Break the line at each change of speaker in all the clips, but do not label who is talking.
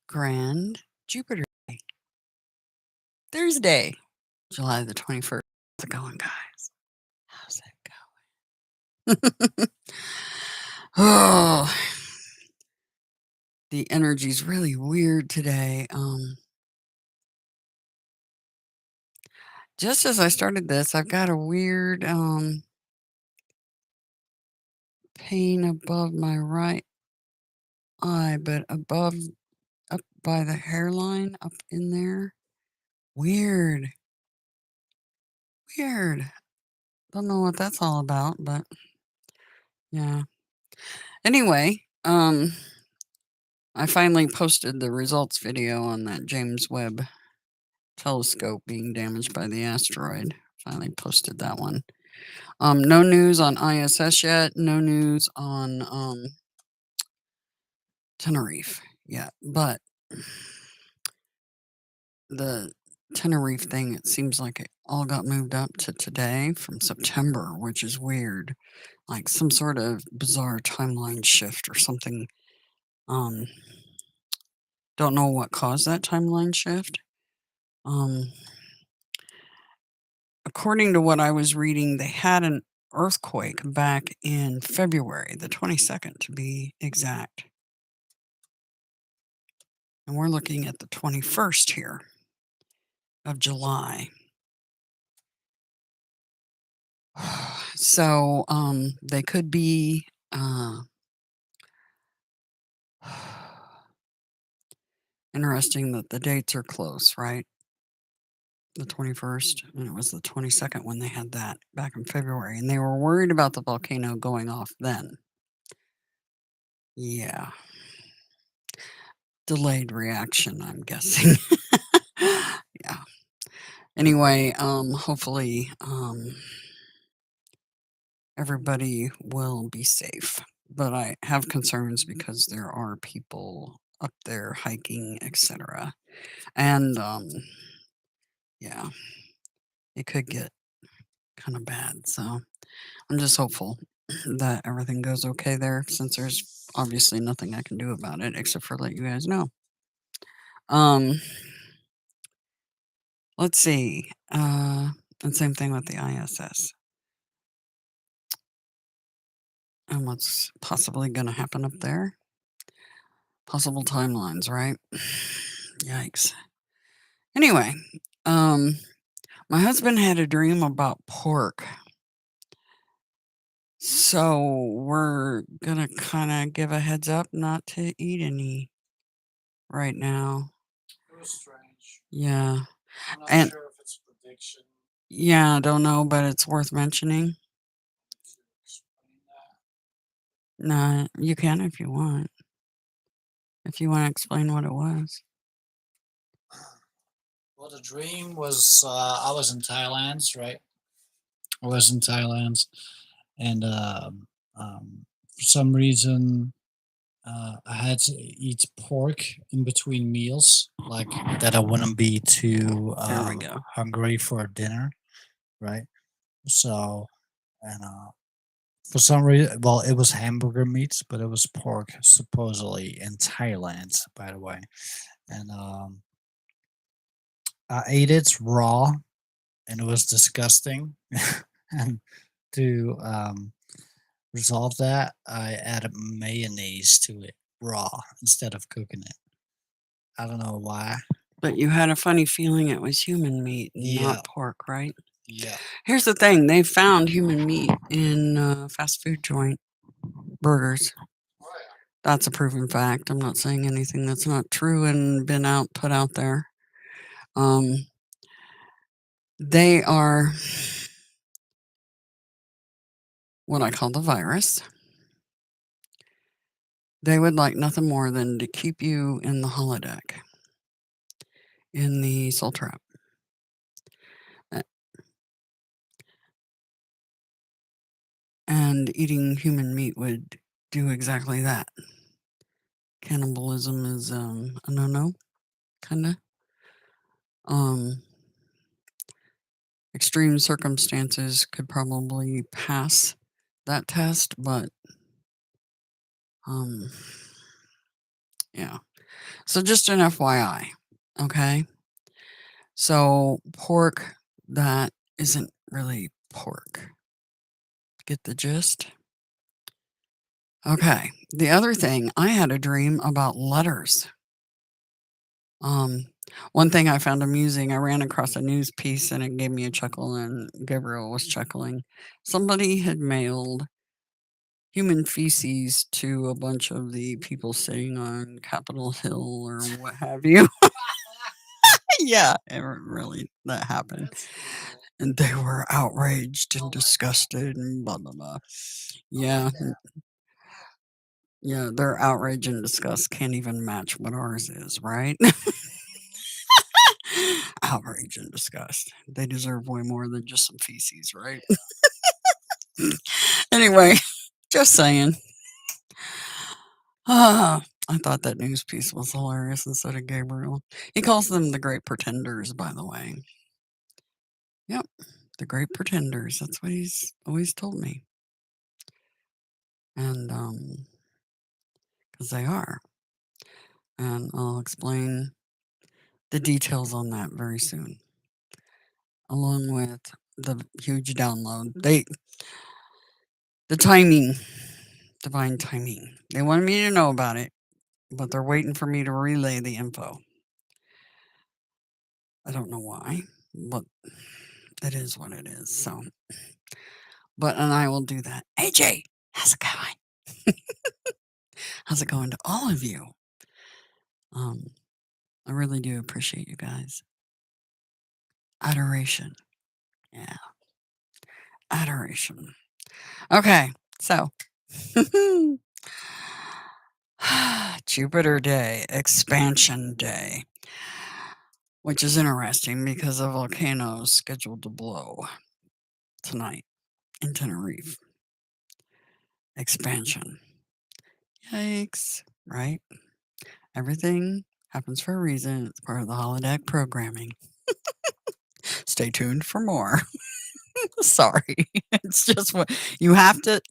Grand Jupiter Day. Thursday, July the 21st. How's it going, guys? How's it going? Oh, the energy's really weird today. Just as I started this, I've got a weird pain above my right eye, but up by the hairline, up in there. Weird. Weird. Don't know what that's all about, but yeah. Anyway, I finally posted the results video on that James Webb telescope being damaged by the asteroid. Finally posted that one. No news on ISS yet. No news on Tenerife yet. But the Tenerife thing, it seems like it all got moved up to today from September, which is weird. Like some sort of bizarre timeline shift or something. Don't know what caused that timeline shift. According to what I was reading, they had an earthquake back in February, the 22nd to be exact. And we're looking at the 21st here of July. So they could be interesting that the dates are close, right? The 21st, and it was the 22nd when they had that back in February, and they were worried about the volcano going off then. Yeah. Delayed reaction, I'm guessing. Yeah. Anyway, hopefully, everybody will be safe. But I have concerns because there are people up there hiking, etc. And yeah, it could get kind of bad. So I'm just hopeful that everything goes okay there, since there's obviously nothing I can do about it except for let you guys know. Let's see. And same thing with the ISS. And what's possibly going to happen up there? Possible timelines, right? Yikes. Anyway, my husband had a dream about pork. So we're gonna kind of give a heads up not to eat any right now.
It was strange.
Yeah.
I'm not
And
sure if it's prediction.
yeah, I don't know, but it's worth mentioning.
To explain that.
No, you can if you want. If you want to explain what it was.
Well, the dream was I was in Thailand, right? I was in Thailand, and for some reason I had to eat pork in between meals, like that I wouldn't be too
There we go.
hungry for dinner, right? So, and for some reason, well, it was hamburger meat, but it was pork, supposedly in Thailand, by the way. And I ate it raw, and it was disgusting. And to resolve that, I added mayonnaise to it raw instead of cooking it. I don't know why.
But you had a funny feeling it was human meat,
Yeah,
not pork, right?
yeah.
Here's the thing: they found human meat in fast food joint burgers. That's a proven fact. I'm not saying anything that's not true and been put out there. They are what I call the virus. They would like nothing more than to keep you in the holodeck, in the soul trap. And eating human meat would do exactly that. Cannibalism is a no-no, kinda. Um, extreme circumstances could probably pass that test, but yeah. So just an FYI, okay? So pork that isn't really pork. Get the gist? Okay. The other thing, I had a dream about letters. Um, one thing I found amusing, I ran across a news piece and it gave me a chuckle, and Gabriel was chuckling. Somebody had mailed human feces to a bunch of the people sitting on Capitol Hill or what have you. Yeah, really, that happened.
That's cool.
And they were outraged and
Oh my
disgusted and blah, blah, blah.
I like
Yeah,
that.
yeah, their outrage and disgust can't even match what ours is, right? Outrage and disgust. They deserve way more than just some feces, right?
Yeah.
Anyway, just saying. Ah, I thought that news piece was hilarious instead of Gabriel. He calls them the Great Pretenders, by the way. Yep, the Great Pretenders. That's what he's always told me. And, because they are. And I'll explain the details on that very soon, along with the huge download. The timing, divine timing. They wanted me to know about it, but they're waiting for me to relay the info. I don't know why, but it is what it is. So, and I will do that. AJ, how's it going? How's it going to all of you? Um, I really do appreciate you guys. Adoration. Yeah, adoration. Okay, so Jupiter Day, Expansion Day, which is interesting because a volcano is scheduled to blow tonight in Tenerife. Expansion. Yikes, right? Everything happens for a reason. It's part of the holodeck programming. Stay tuned for more. Sorry. It's just what you have to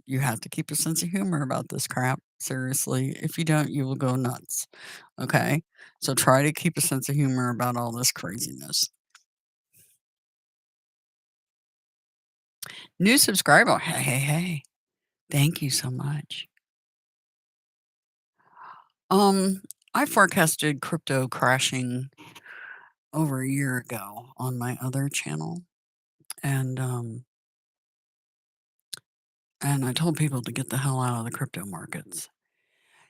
keep a sense of humor about this crap. Seriously. If you don't, you will go nuts. Okay? So try to keep a sense of humor about all this craziness. New subscriber. Hey, hey, hey. Thank you so much. Um, I forecasted crypto crashing over a year ago on my other channel, and and I told people to get the hell out of the crypto markets.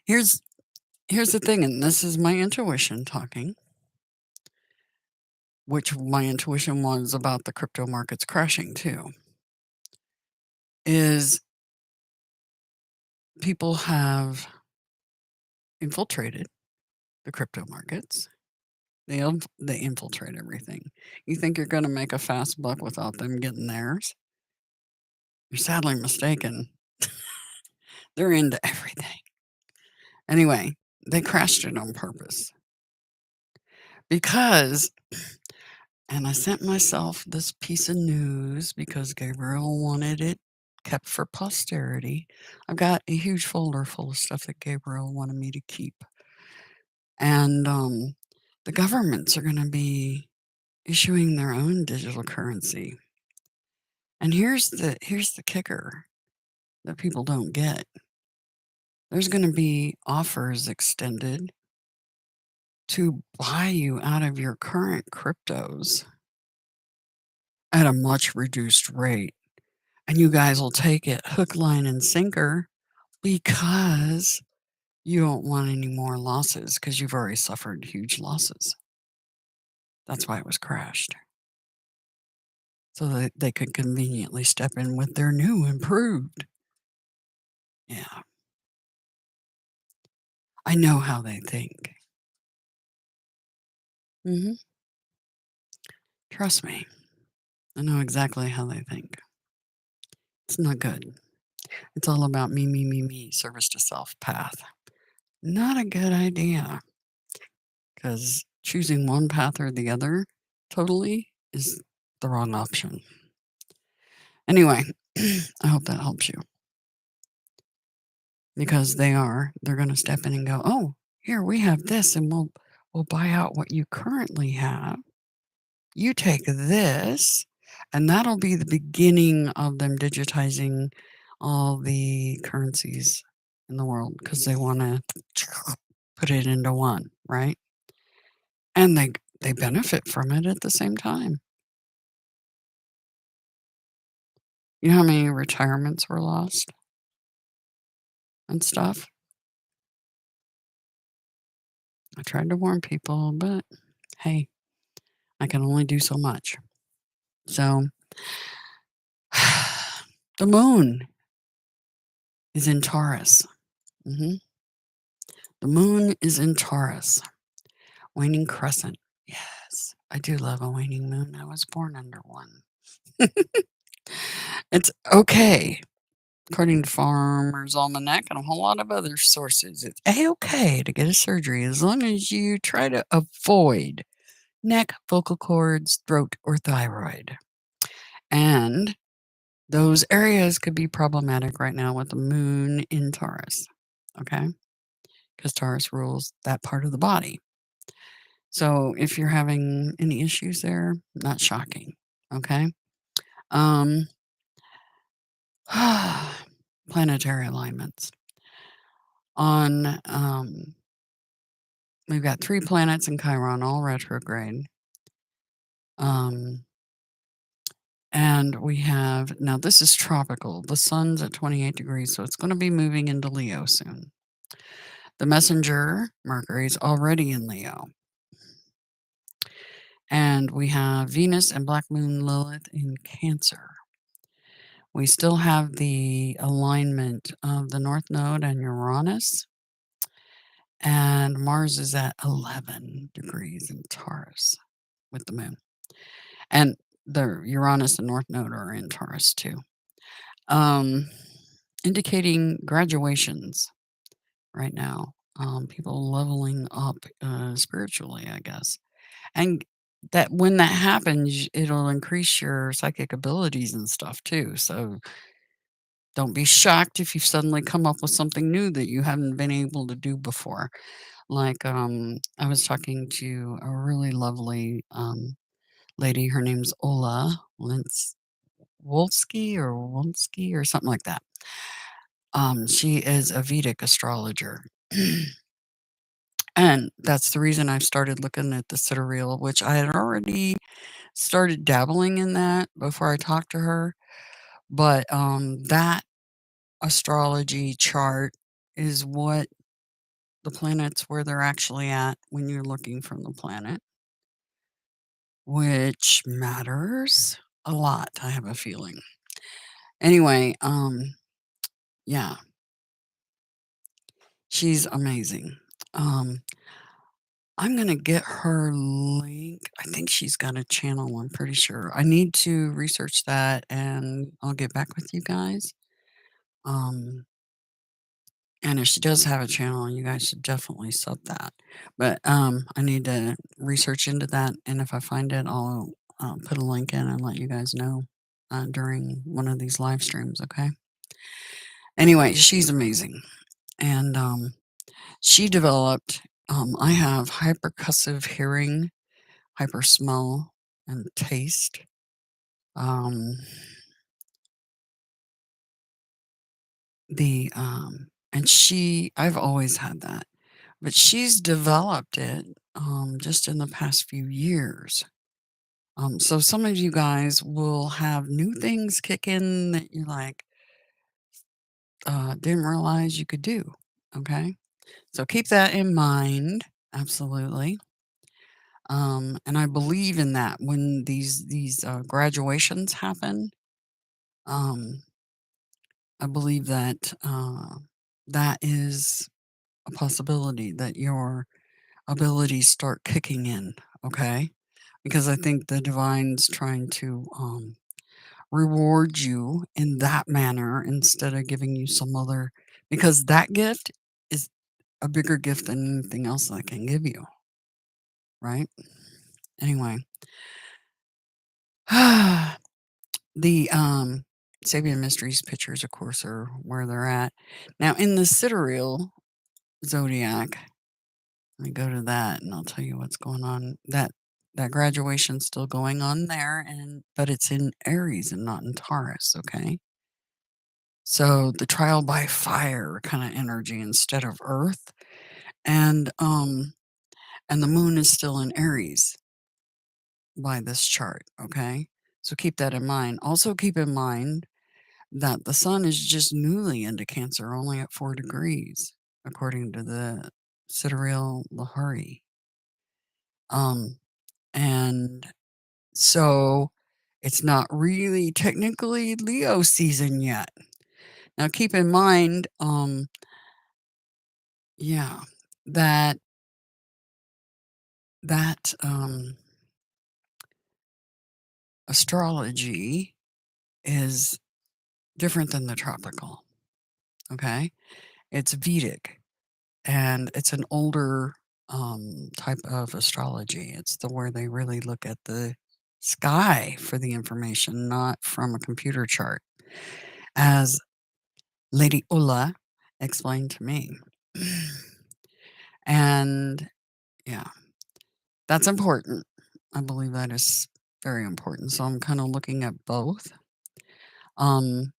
Here's here's the thing, and this is my intuition talking, which my intuition was about the crypto markets crashing too, is people have infiltrated the crypto markets. They infiltrate everything. You think you're going to make a fast buck without them getting theirs? You're sadly mistaken. They're into everything. Anyway, they crashed it on purpose because, and I sent myself this piece of news because Gabriel wanted it kept for posterity. I've got a huge folder full of stuff that Gabriel wanted me to keep. And the governments are going to be issuing their own digital currency. And here's the kicker that people don't get. There's going to be offers extended to buy you out of your current cryptos at a much reduced rate. And you guys will take it hook, line, and sinker because you don't want any more losses because you've already suffered huge losses. That's why it was crashed. So that they could conveniently step in with their new improved. Yeah, I know how they think. Hmm. Trust me, I know exactly how they think. It's not good. It's all about me, me, me, me, service to self path. Not a good idea because choosing one path or the other totally is the wrong option. Anyway, I hope that helps you because they're going to step in and go, oh, Here, we have this, and we'll buy out what you currently have. You take this, and that'll be the beginning of them digitizing all the currencies in the world because they want to put it into one, right? And they benefit from it at the same time. You know how many retirements were lost and stuff? I tried to warn people, but hey, I can only do so much. So, the moon is in Taurus. hmm The moon is in Taurus, waning crescent. Yes, I do love a waning moon. I was born under one. It's okay, according to Farmer's Almanac and a whole lot of other sources. It's a-okay to get a surgery as long as you try to avoid neck, vocal cords, throat, or thyroid. And those areas could be problematic right now with the moon in Taurus. Okay? Because Taurus rules that part of the body. So if you're having any issues there, not shocking. Okay? Um, planetary alignments. On we've got 3 planets in Chiron, all retrograde. Um, and we have now this is tropical. The sun's at 28 degrees, so it's going to be moving into Leo soon. The messenger, Mercury, is already in Leo. And we have Venus and Black Moon Lilith in Cancer. We still have the alignment of the North Node and Uranus, and Mars is at 11 degrees in Taurus with the moon. And the Uranus and North Node are in Taurus too, um, indicating graduations right now. People leveling up spiritually, I guess. And that when that happens, it'll increase your psychic abilities and stuff too. So don't be shocked if you suddenly come up with something new that you haven't been able to do before. Like, I was talking to a really lovely lady. Her name's Ola Wolski or something like that. She is a Vedic astrologer. And that's the reason I started looking at the sidereal, which I had already started dabbling in that before I talked to her. But that astrology chart is what the planets where they're actually at when you're looking from the planet, which matters a lot, I have a feeling. Anyway, yeah, she's amazing. Um, I'm gonna get her link. I think she's got a channel, I'm pretty sure. I need to research that and I'll get back with you guys. Um, and if she does have a channel, you guys should definitely sub that. But I need to research into that, and if I find it, I'll put a link in and let you guys know during one of these live streams. Okay. Anyway, she's amazing, and she developed. I have hypercussive hearing, hyper smell, and taste. Um, and I've always had that, but she's developed it just in the past few years. So some of you guys will have new things kick in that you like didn't realize you could do. Okay, so keep that in mind. Absolutely. And I believe in that when these graduations happen. Um, I believe that that is a possibility that your abilities start kicking in. Okay, because I think the divine's trying to reward you in that manner instead of giving you some other, because that gift is a bigger gift than anything else I can give you, right? Anyway, the Sabian Mysteries pictures, of course, are where they're at. Now, in the sidereal zodiac, Let me go to that and I'll tell you what's going on. That graduation's still going on there, and but it's in Aries and not in Taurus, okay? So the trial by fire kind of energy instead of Earth, and and the moon is still in Aries by this chart, okay? So keep that in mind. Also keep in mind that the sun is just newly into Cancer, only at 4 degrees, according to the sidereal Lahari. Um, and so it's not really technically Leo season yet. Now keep in mind, yeah, that that astrology is different than the tropical. Okay, it's Vedic, and it's an older type of astrology. It's the where they really look at the sky for the information, not from a computer chart, as Lady Ulla explained to me. And yeah, that's important. I believe that is very important. So I'm kind of looking at both. Um,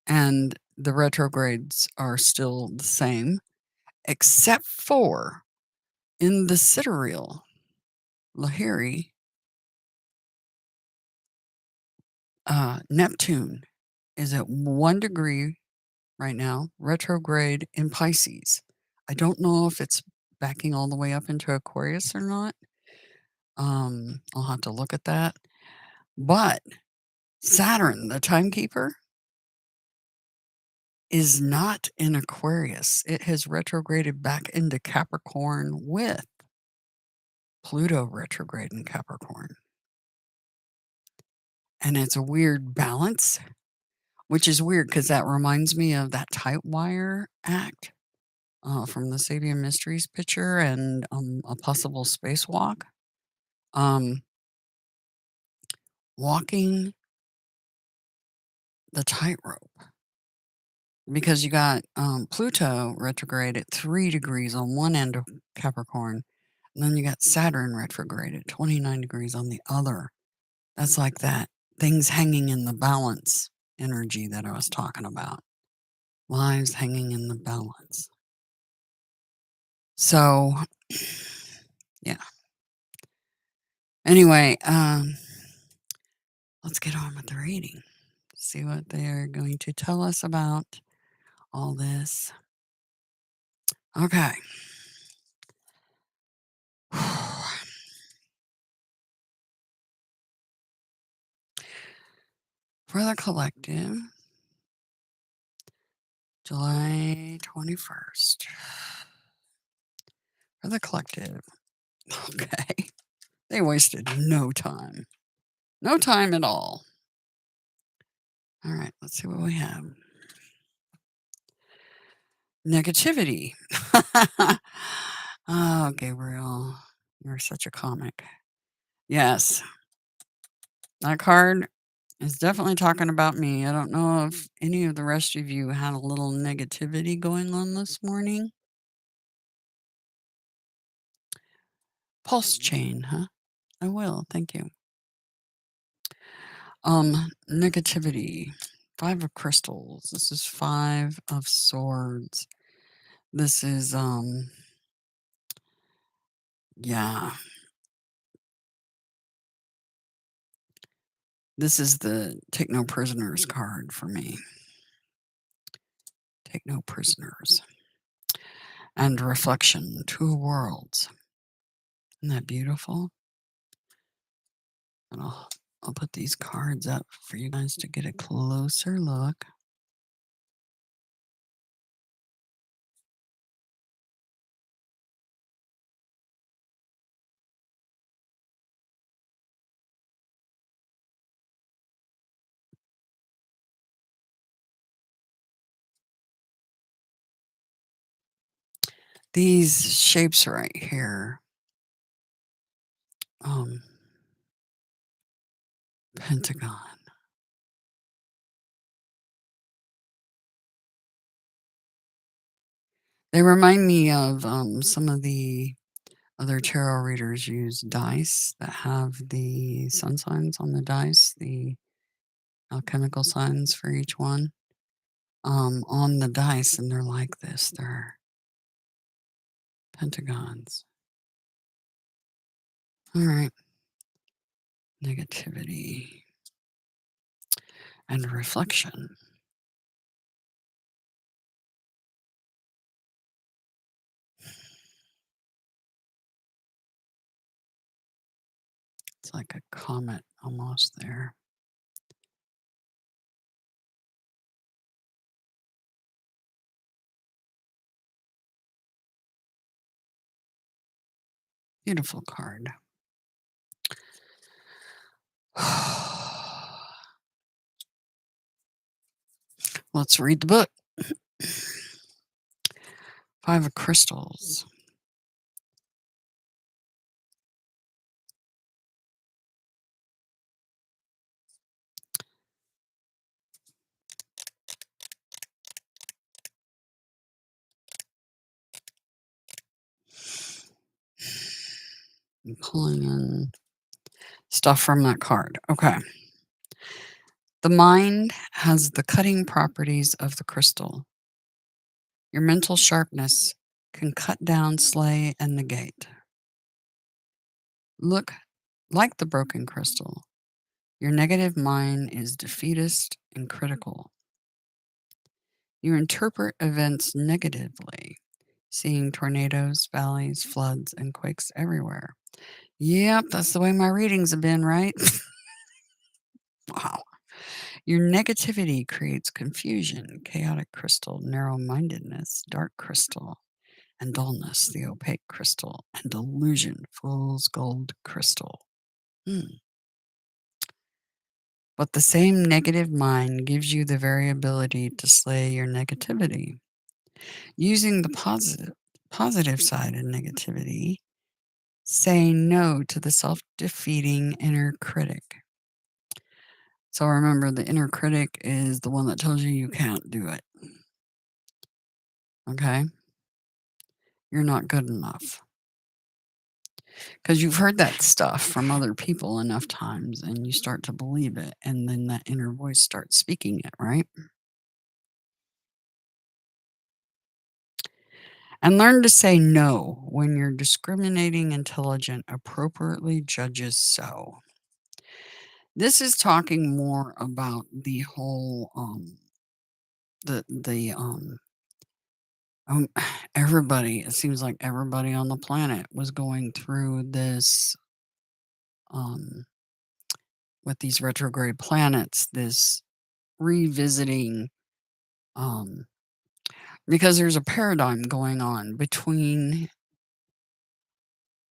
and the retrogrades are still the same, except for in the sidereal Lahiri, Neptune is at 1 degree right now, retrograde in Pisces. I don't know if it's backing all the way up into Aquarius or not. I'll have to look at that. But Saturn, the timekeeper, is not in Aquarius. It has retrograded back into Capricorn with Pluto retrograde in Capricorn. And it's a weird balance, which is weird because that reminds me of that tight wire act from the Sabian Mysteries picture and a possible spacewalk. Um, walking the tightrope because you got Pluto retrograde at 3 degrees on one end of Capricorn, and then you got Saturn retrograde at 29 degrees on the other. That's like that things hanging in the balance energy that I was talking about. Lives hanging in the balance. So, yeah. Anyway, let's get on with the reading. See what they're going to tell us about all this. Okay. For the collective, July 21st. For the collective. Okay. They wasted no time. No time at all. All right, let's see what we have. Negativity. Oh, Gabriel, you're such a comic. Yes, that card is definitely talking about me. I don't know if any of the rest of you had a little negativity going on this morning. Pulse chain, huh? I will, thank you. Negativity. 5 of crystals. This is 5 of swords. This is yeah. This is the take no prisoners card for me. Take no prisoners. And reflection, 2 worlds. Isn't that beautiful? And I'll put these cards up for you guys to get a closer look. These shapes right here, pentagon. They remind me of some of the Other tarot readers use dice that have the sun signs on the dice, the alchemical signs for each one, on the dice, and they're like this. They're pentagons. All right. Negativity and reflection. It's like a comet almost there. Beautiful card. Let's read the book. Five of Crystals. I'm pulling in stuff from that card. Okay. The mind has the cutting properties of the crystal. Your mental sharpness can cut down, slay, and negate. Look like the broken crystal. Your negative mind is defeatist and critical. You interpret events negatively, seeing tornadoes, valleys, floods, and quakes everywhere. Yep, that's the way my readings have been, right? Wow. Your negativity creates confusion, chaotic crystal, narrow mindedness, dark crystal, and dullness, the opaque crystal, and delusion, fool's gold crystal. Hmm. But the same negative mind gives you the very ability to slay your negativity. Using the positive side of negativity, say no to the self defeating inner critic. So remember, the inner critic is the one that tells you can't do it. Okay? You're not good enough. Because you've heard that stuff from other people enough times and you start to believe it. And then that inner voice starts speaking it, right? And learn to say no when your discriminating intelligent appropriately judges so. This is talking more about the whole the um everybody, it seems like everybody on the planet was going through this um with these retrograde planets, this revisiting, um because there's a paradigm going on between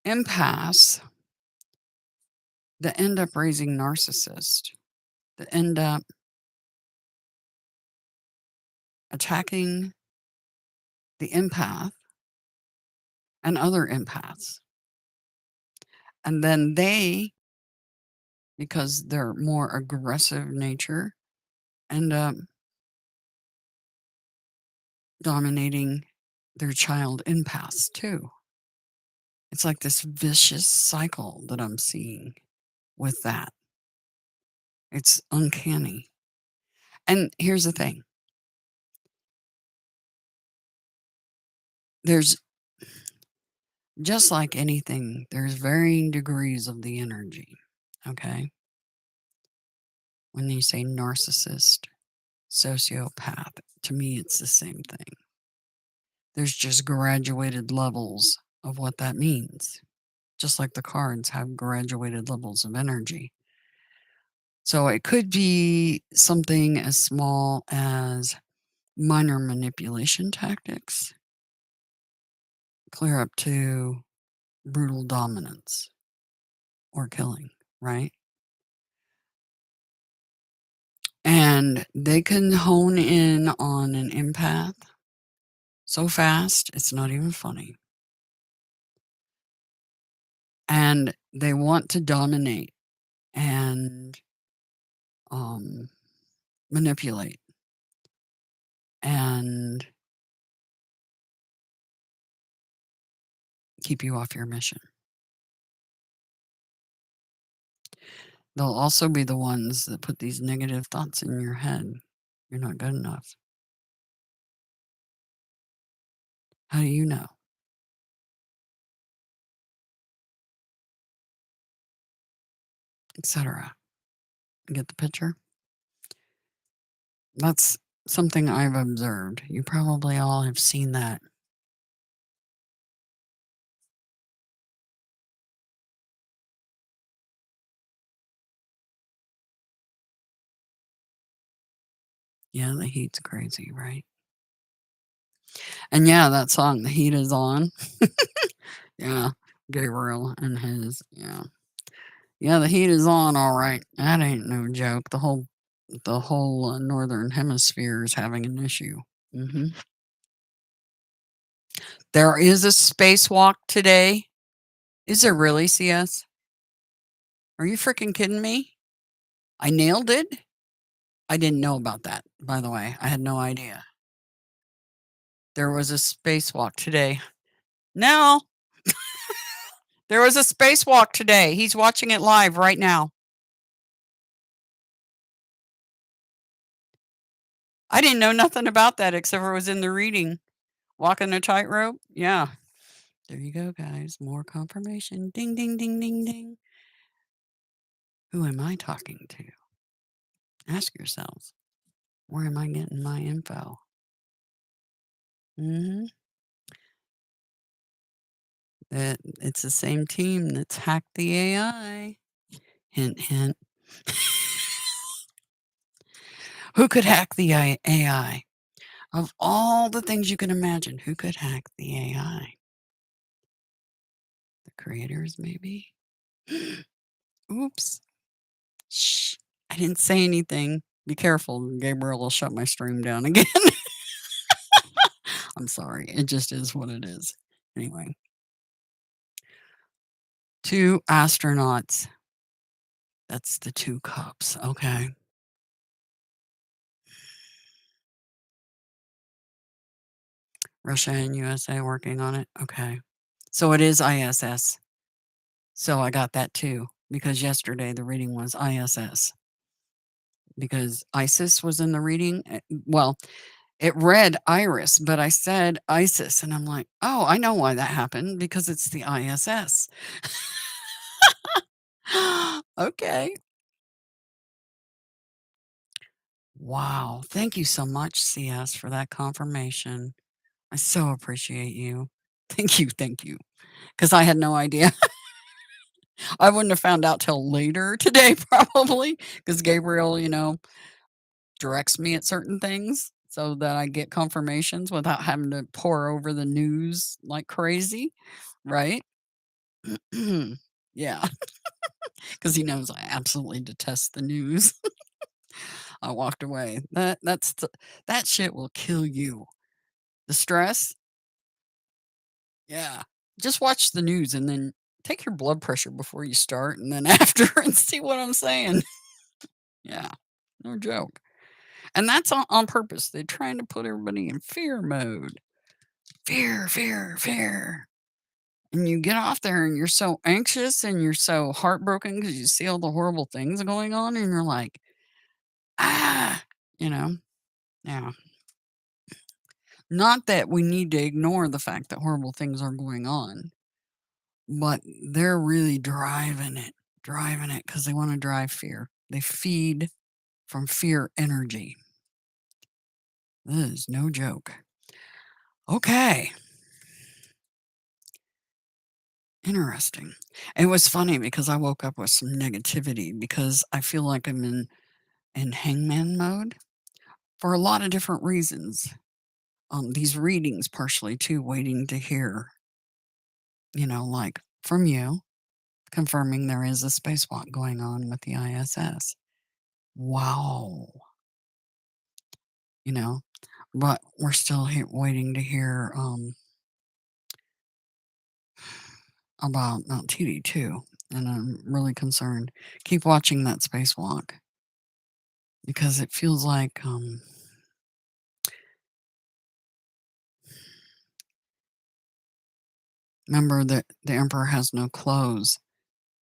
empaths that end up raising narcissists, that end up attacking the empath and other empaths. And then they, because they're more aggressive nature, end up dominating their child empaths too. It's like this vicious cycle that I'm seeing with that. It's uncanny. And here's the thing. There's just like anything, there's varying degrees of the energy. Okay. When you say narcissist, sociopath, to me, it's the same thing. There's just graduated levels of what that means, just like the cards have graduated levels of energy. So it could be something as small as minor manipulation tactics, clear up to brutal dominance or killing, right? And they can hone in on an empath so fast, it's not even funny. And they want to dominate and manipulate and keep you off your mission. They'll also be the ones that put these negative thoughts in your head. You're not good enough. How do you know? Etc. Get the picture? That's something I've observed. You probably all have seen that. Yeah, the heat's crazy, right? And yeah, that song, "The Heat Is On." Yeah, Gabriel and his yeah. Yeah, the heat is on, all right. That ain't no joke. The whole northern hemisphere is having an issue. Mhm. There is a spacewalk today. Is there really, CS? Are you freaking kidding me? I nailed it? I didn't know about that, by the way. I had no idea. There was a spacewalk today. No, there was a spacewalk today. He's watching it live right now. I didn't know nothing about that except for it was in the reading. Walking a tightrope? Yeah. There you go, guys. More confirmation. Ding, ding, ding, ding, ding. Who am I talking to? Ask yourselves, where am I getting my info? Hmm. That it's the same team that's hacked the AI. Hint, hint. Who could hack the AI? Of all the things you can imagine, who could hack the AI? The creators, maybe? Oops. Shh. I didn't say anything. Be careful. Gabriel will shut my stream down again. I'm sorry. It just is what it is. Anyway, two astronauts. That's the two cups. Okay. Russia and USA working on it. Okay. So it is ISS. So I got that too because yesterday the reading was ISS because ISIS was in the reading. Well, it read Iris, but I said ISIS and I'm like, oh, I know why that happened because it's the ISS. Okay. Wow. Thank you so much, CS, for that confirmation. I so appreciate you. Thank you. Thank you. Because I had no idea. I wouldn't have found out till later today, probably, because Gabriel, directs me at certain things so that I get confirmations without having to pour over the news like crazy, right? Yeah, because he knows I absolutely detest the news. I walked away. That shit will kill you. The stress, yeah. Just watch the news and then take your blood pressure before you start and then after and see what I'm saying. Yeah, no joke. And that's on purpose. They're trying to put everybody in fear mode. Fear, fear, fear. And you get off there and you're so anxious and you're so heartbroken because you see all the horrible things going on and you're like, ah, you know, yeah. Not that we need to ignore the fact that horrible things are going on, but they're really driving it because they want to drive fear. They feed from fear energy. This is no joke. Okay. Interesting. It was funny because I woke up with some negativity because I feel like I'm in hangman mode for a lot of different reasons. These readings partially too, waiting to hear, like from you, confirming there is a spacewalk going on with the ISS. Wow. You know, but we're still waiting to hear about Mount TD too. And I'm really concerned. Keep watching that spacewalk because it feels like Remember that the emperor has no clothes,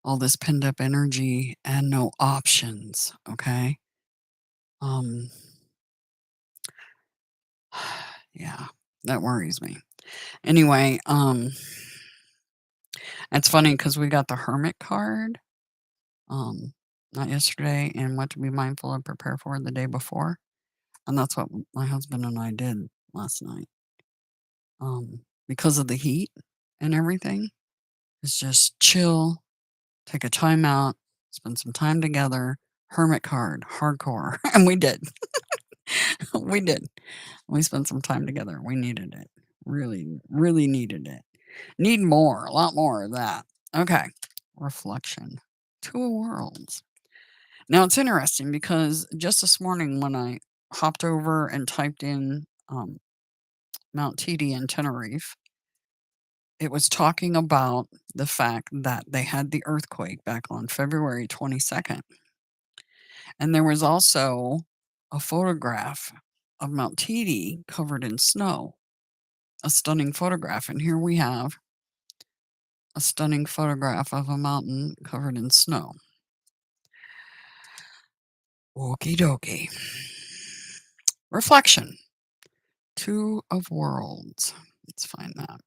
all this pent up energy and no options, okay? Um, yeah, that worries me. Anyway, it's funny because we got the hermit card, um, not yesterday, and what to be mindful and prepare for the day before. And that's what my husband and I did last night. Because of the heat and everything, it's just chill, take a time out, spend some time together, hermit card, hardcore. And we did. We did. We spent some time together. We needed it. Really, really needed it. Need more, a lot more of that. Okay. Reflection. Two worlds. Now it's interesting because just this morning when I hopped over and typed in Mount Titi in Tenerife, it was talking about the fact that they had the earthquake back on February 22nd. And there was also a photograph of Mount Titi covered in snow, a stunning photograph. And here we have a stunning photograph of a mountain covered in snow. Okie dokie. Reflection. Two of worlds. Let's find that.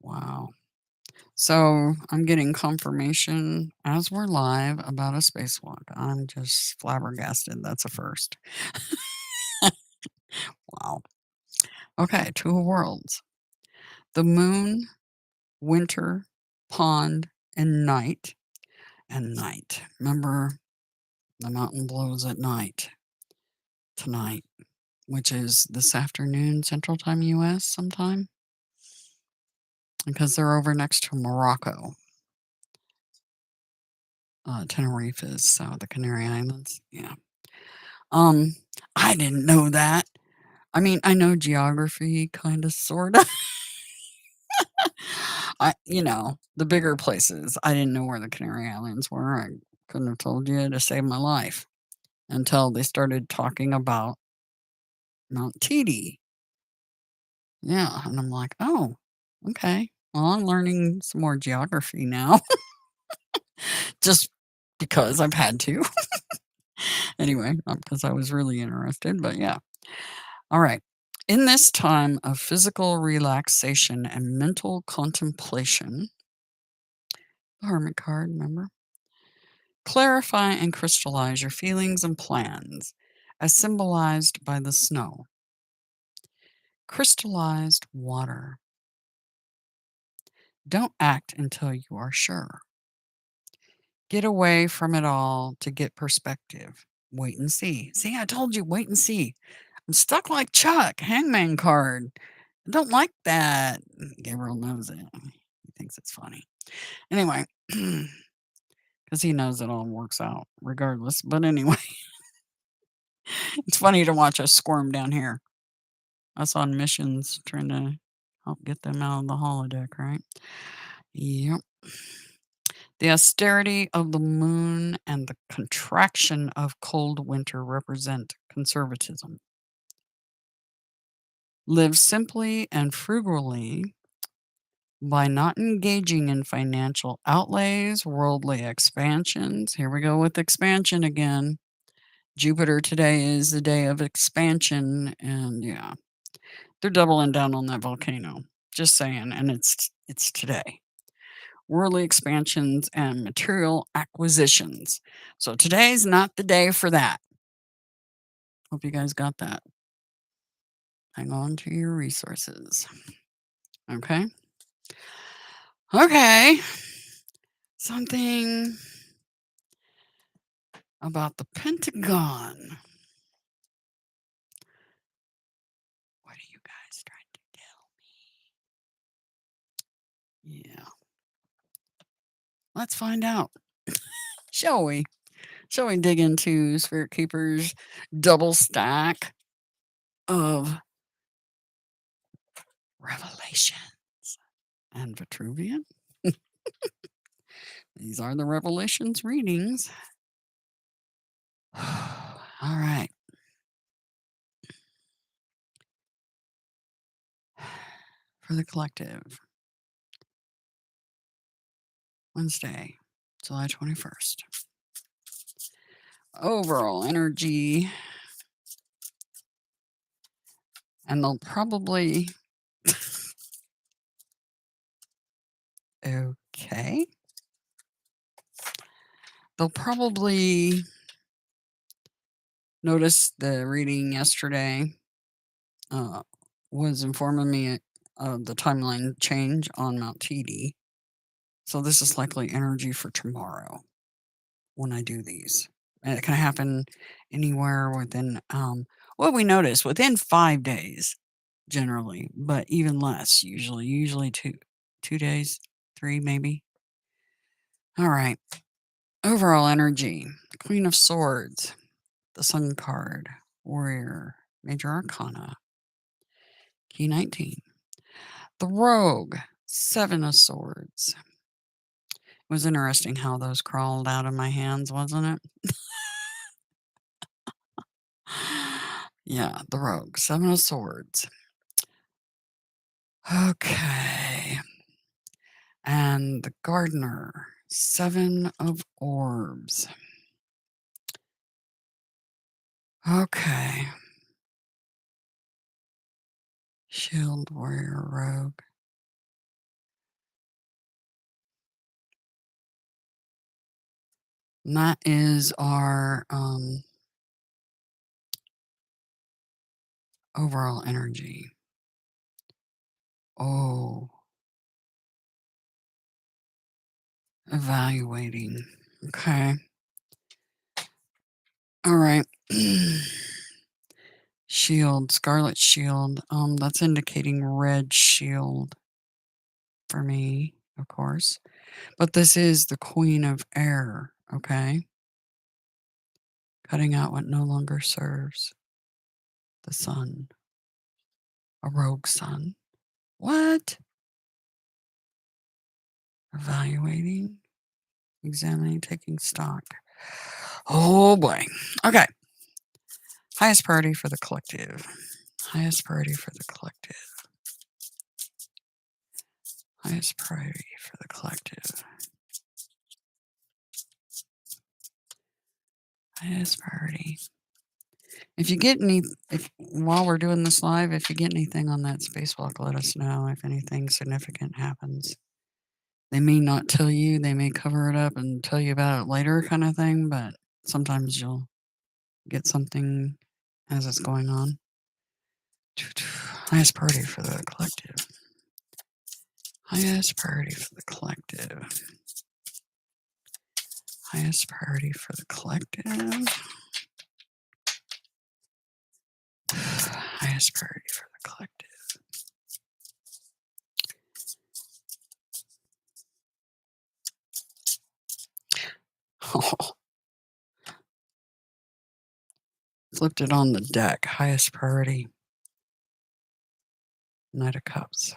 Wow. So I'm getting confirmation as we're live about a spacewalk. I'm just flabbergasted. That's a first. Wow. Okay, two worlds. The moon, winter, pond, and night. And night. Remember, the mountain blows at night tonight, which is this afternoon, Central Time US sometime, because they're over next to Morocco. Tenerife is the Canary Islands. Yeah. Um, I didn't know that. I mean, I know geography, kind of, sort of. The bigger places. I didn't know where the Canary Islands were. I couldn't have told you to save my life until they started talking about Mount Titi. Yeah, and I'm like, oh, okay. Well, I'm learning some more geography now, just because I've had to. Anyway, because I was really interested. But yeah. All right. In this time of physical relaxation and mental contemplation, the Hermit card, remember? Clarify and crystallize your feelings and plans, as symbolized by the snow. Crystallized water. Don't act until you are sure. Get away from it all to get perspective. Wait and see. See, I told you, wait and see. I'm stuck like Chuck, hangman card. I don't like that. Gabriel knows it. He thinks it's funny. Anyway, because he knows it all works out regardless. But anyway, it's funny to watch us squirm down here. Us on missions trying to help get them out of the holodeck, right? Yep. The austerity of the moon and the contraction of cold winter represent conservatism. Live simply and frugally by not engaging in financial outlays, worldly expansions. Here we go with expansion again. Jupiter today is the day of expansion, and yeah, they're doubling down on that volcano. Just saying, and it's today. Worldly expansions and material acquisitions. So today's not the day for that. Hope you guys got that. Hang on to your resources. Okay. Okay. Something about the Pentagon. What are you guys trying to tell me? Yeah. Let's find out, shall we? Shall we dig into Spirit Keeper's double stack of Revelations and Vitruvian? These are the Revelations readings. All right. for the collective. Wednesday, July 21st. Overall energy. And they'll probably. Okay. They'll probably notice the reading yesterday was informing me of the timeline change on Mount TD. So this is likely energy for tomorrow when I do these. And it can happen anywhere within, what we notice within 5 days generally, but even less usually 2 days, 3 maybe. All right. Overall energy, Queen of Swords, the Sun card, Warrior, Major Arcana, Key 19. The Rogue, 7 of Swords. It was interesting how those crawled out of my hands, wasn't it? Yeah, the Rogue, 7 of Swords. Okay. And the Gardener, 7 of Orbs. Okay. Shield, Warrior, Rogue. And that is our overall energy. Oh, evaluating. Okay. All right. Shield, Scarlet Shield. That's indicating red shield for me, of course. But this is the Queen of Air, okay? Cutting out what no longer serves. The Sun. A rogue sun. What? Evaluating, examining, taking stock. Oh boy. Okay. Highest priority for the collective. Highest priority for the collective. Highest priority for the collective. Highest priority. If you get if while we're doing this live, if you get anything on that spacewalk, let us know if anything significant happens. They may not tell you, they may cover it up and tell you about it later, kind of thing, but sometimes you'll get something as it's going on. Highest priority for the collective. Highest priority for the collective. Highest priority for the collective. Highest priority for the collective. Oh, flipped it on the deck. Highest priority. Knight of Cups.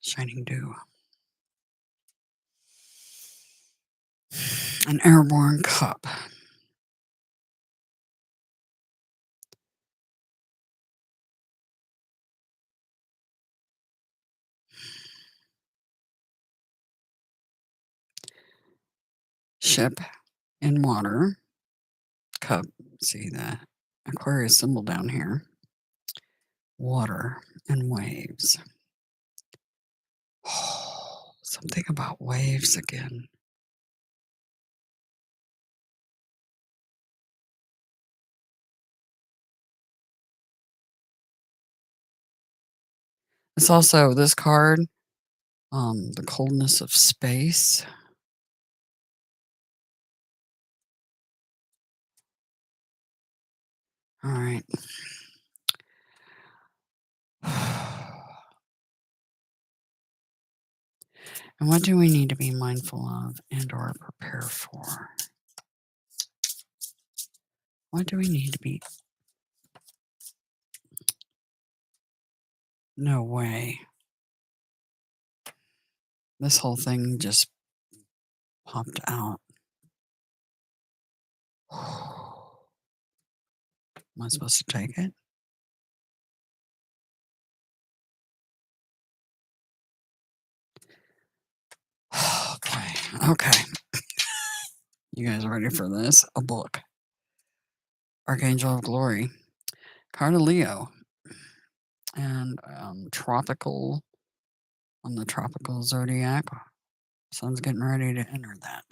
Shining Dew. An Airborne Cup. Ship in water. Cup. See that Aquarius symbol down here. Water and waves. Oh, something about waves again. It's also this card, the coldness of space. All right. And what do we need to be mindful of and or prepare for? What do we need to be? No way. This whole thing just popped out. Am I supposed to take it? Oh, boy. Okay. You guys ready for this? A book. Archangel of Glory. Card of Leo. And tropical on the tropical zodiac. Sun's getting ready to enter that.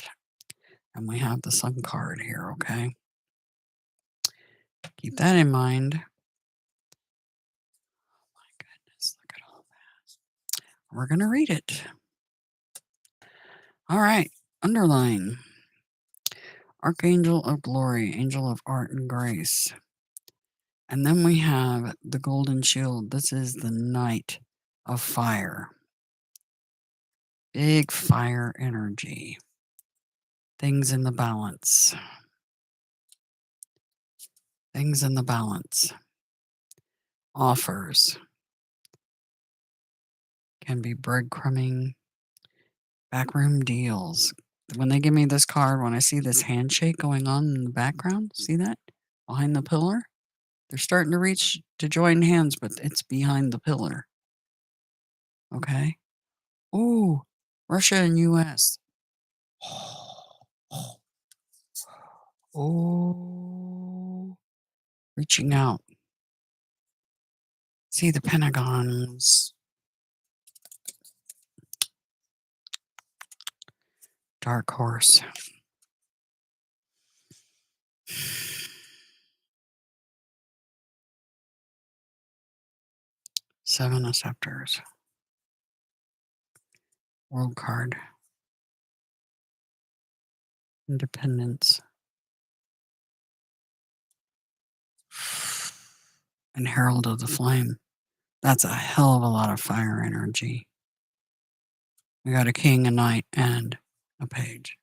And we have the sun card here, okay? Keep that in mind. My goodness, look at all that. We're going to read it. All right. Underline. Archangel of Glory, Angel of Art and Grace. And then we have the Golden Shield. This is the Knight of Fire. Big fire energy. Things in the balance. Things in the balance. Offers. Can be breadcrumbing. Backroom deals. When they give me this card, when I see this handshake going on in the background, see that? Behind the pillar? They're starting to reach to join hands, but it's behind the pillar. Okay? Ooh, Russia and US. Oh, reaching out. See the pentagons. Dark horse. Seven of scepters. World card. Independence. And Herald of the Flame. That's a hell of a lot of fire energy. We got a king, a knight, and a page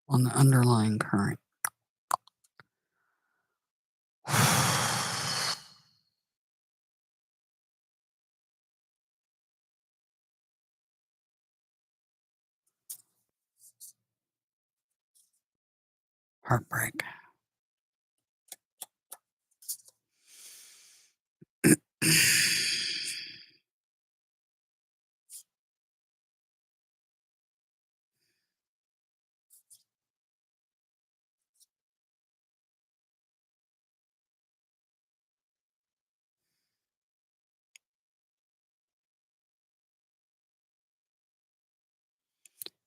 on the underlying current. Heartbreak.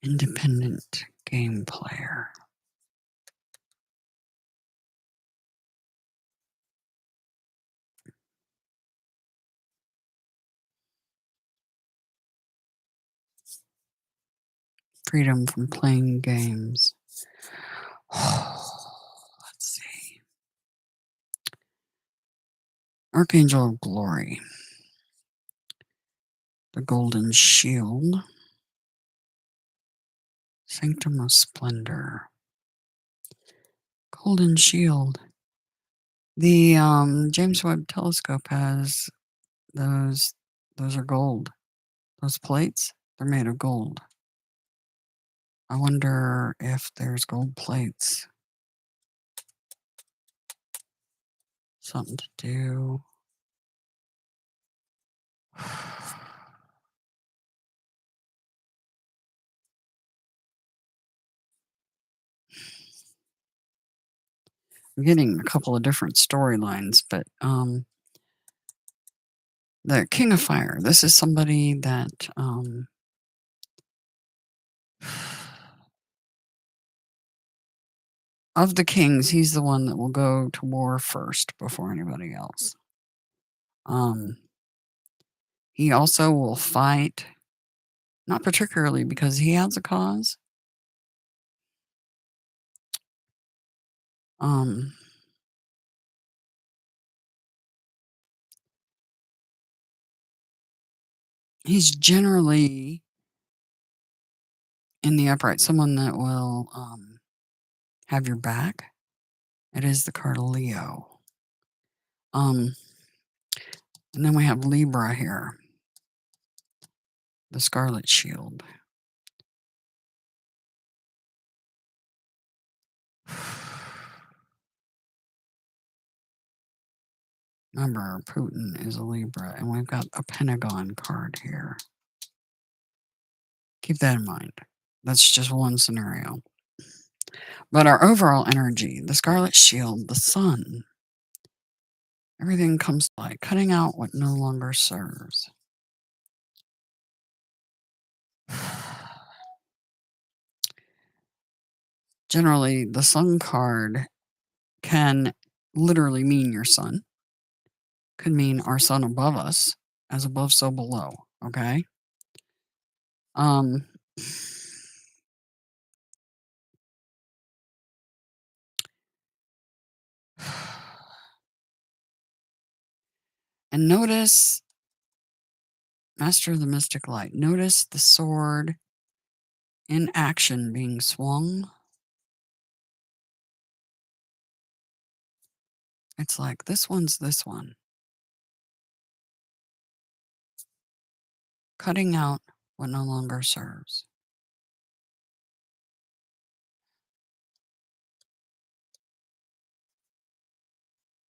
Independent game player. Freedom from playing games. Let's see. Archangel of Glory. The Golden Shield. Sanctum of Splendor. Golden Shield. The James Webb Telescope has those. Those are gold. Those plates, they're made of gold. I wonder if there's gold plates. Something to do. I'm getting a couple of different storylines, but the King of Fire. This is somebody that of the kings, he's the one that will go to war first before anybody else. He also will fight, not particularly because he has a cause. He's generally in the upright, someone that will have your back. It is the card of Leo. And then we have Libra here, the Scarlet Shield. Remember, Putin is a Libra, and we've got a Pentagon card here. Keep that in mind. That's just one scenario. But our overall energy, the Scarlet Shield, the Sun, everything comes to light, cutting out what no longer serves. Generally, the Sun card can literally mean your sun, could mean our sun above us, as above, so below. Okay. Um, and notice, Master of the Mystic Light, notice the sword in action being swung. It's like this one's this one, cutting out what no longer serves.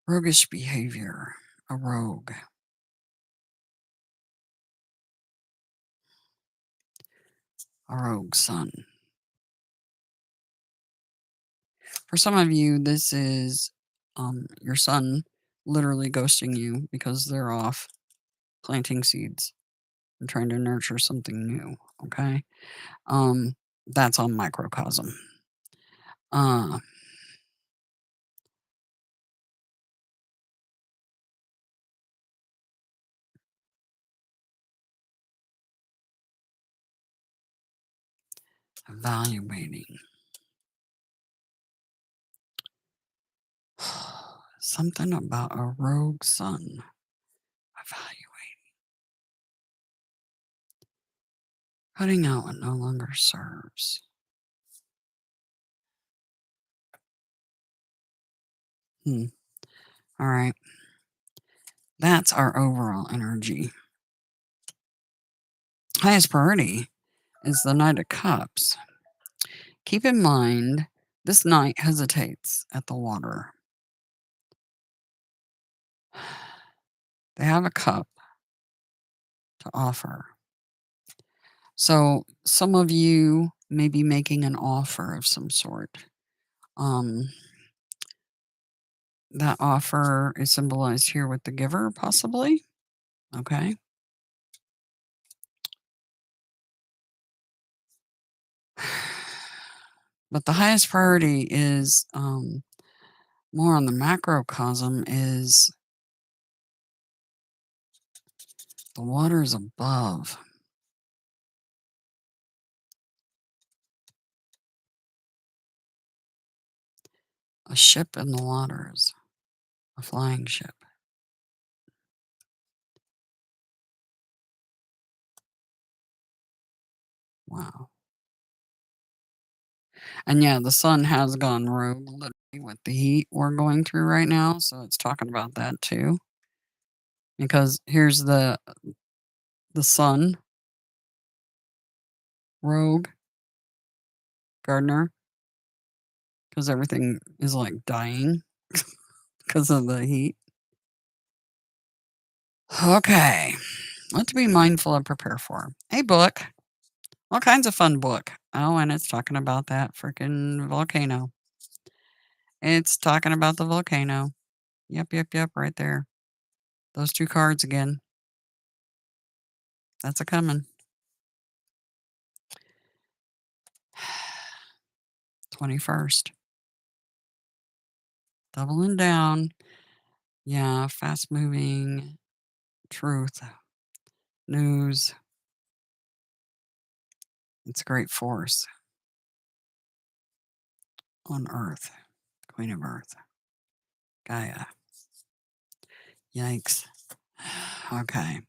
Roguish behavior, a rogue. A rogue sun. For some of you, this is your son literally ghosting you because they're off planting seeds and trying to nurture something new. Okay. That's on microcosm. Uh, Evaluating. Something about a rogue sun. Evaluating. Cutting out what no longer serves. All right. That's our overall energy. Highest priority is the Knight of Cups. Keep in mind, this knight hesitates at the water. They have a cup to offer. So some of you may be making an offer of some sort. That offer is symbolized here with the giver, possibly. Okay. But the highest priority is more on the macrocosm is the waters above. A ship in the waters, a flying ship. Wow. And yeah, the sun has gone rogue literally with the heat we're going through right now. So it's talking about that too. Because here's the sun, rogue, gardener, because everything is like dying because of the heat. Okay. What to be mindful and prepare for. A book. All kinds of fun book. Oh, and it's talking about that freaking volcano. It's talking about the volcano. Yep, right there. Those two cards again. That's a coming. 21st. Doubling down. Yeah, fast moving. Truth. News. It's a great force on Earth. Queen of Earth. Gaia. Yikes. Okay.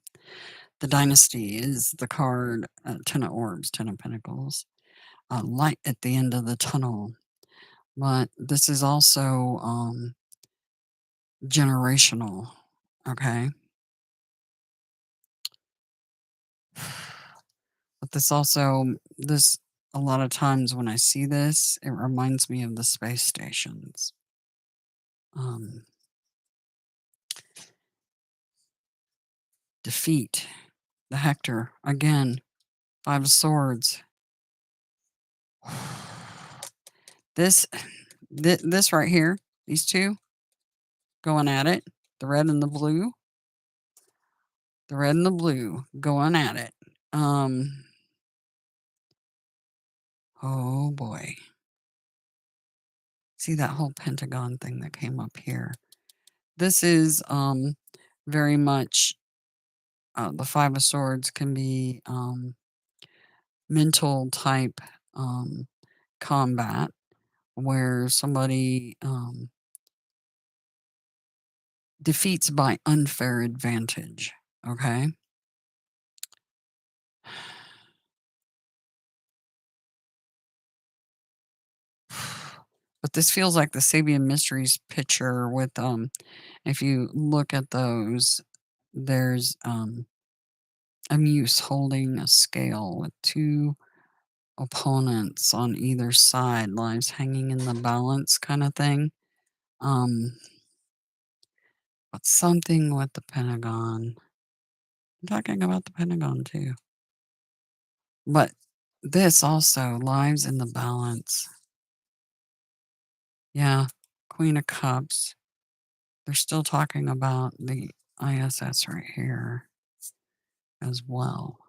The Dynasty is the card, Ten of Orbs, Ten of Pentacles. Light at the end of the tunnel. But this is also generational. Okay. But this a lot of times when I see this, it reminds me of the space stations. defeat, the Hector, again, 5 of Swords. This this right here, these two going at it, the red and the blue. The red and the blue going at it. Oh boy. See that whole pentagon thing that came up here. This is very much the 5 of Swords can be mental type combat where somebody defeats by unfair advantage. Okay. But this feels like the Sabian Mysteries picture with if you look at those, there's a muse holding a scale with 2 opponents on either side, lives hanging in the balance kind of thing. But something with the Pentagon. I'm talking about the Pentagon too. But this also, lives in the balance. Yeah, Queen of Cups. They're still talking about the ISS right here as well.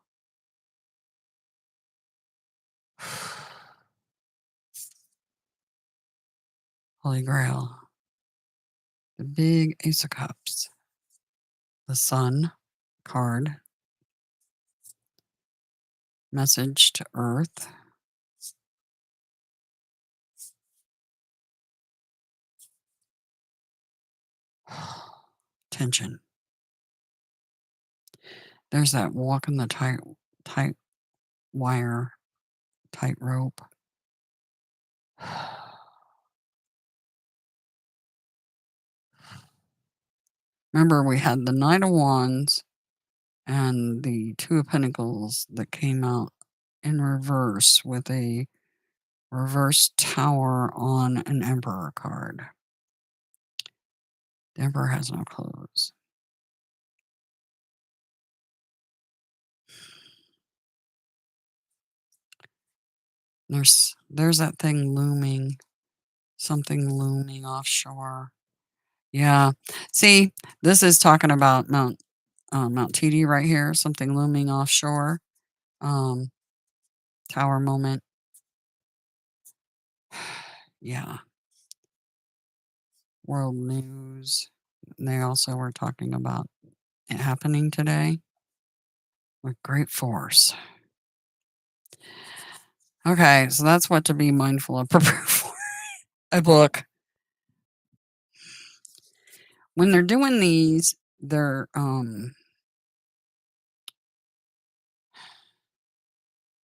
Holy Grail. The big Ace of Cups. The Sun card. Message to Earth. Tension. There's that walking the tight wire, tightrope. Remember, we had the Knight of Wands and the Two of Pentacles that came out in reverse with a reverse tower on an Emperor card. The Emperor has no clothes. There's that thing looming, something looming offshore. Yeah. See, this is talking about Mount TD right here, something looming offshore. Tower moment. Yeah. World news. They also were talking about it happening today with great force. Okay, so that's what to be mindful of. Prepare for a book. When they're doing these, they're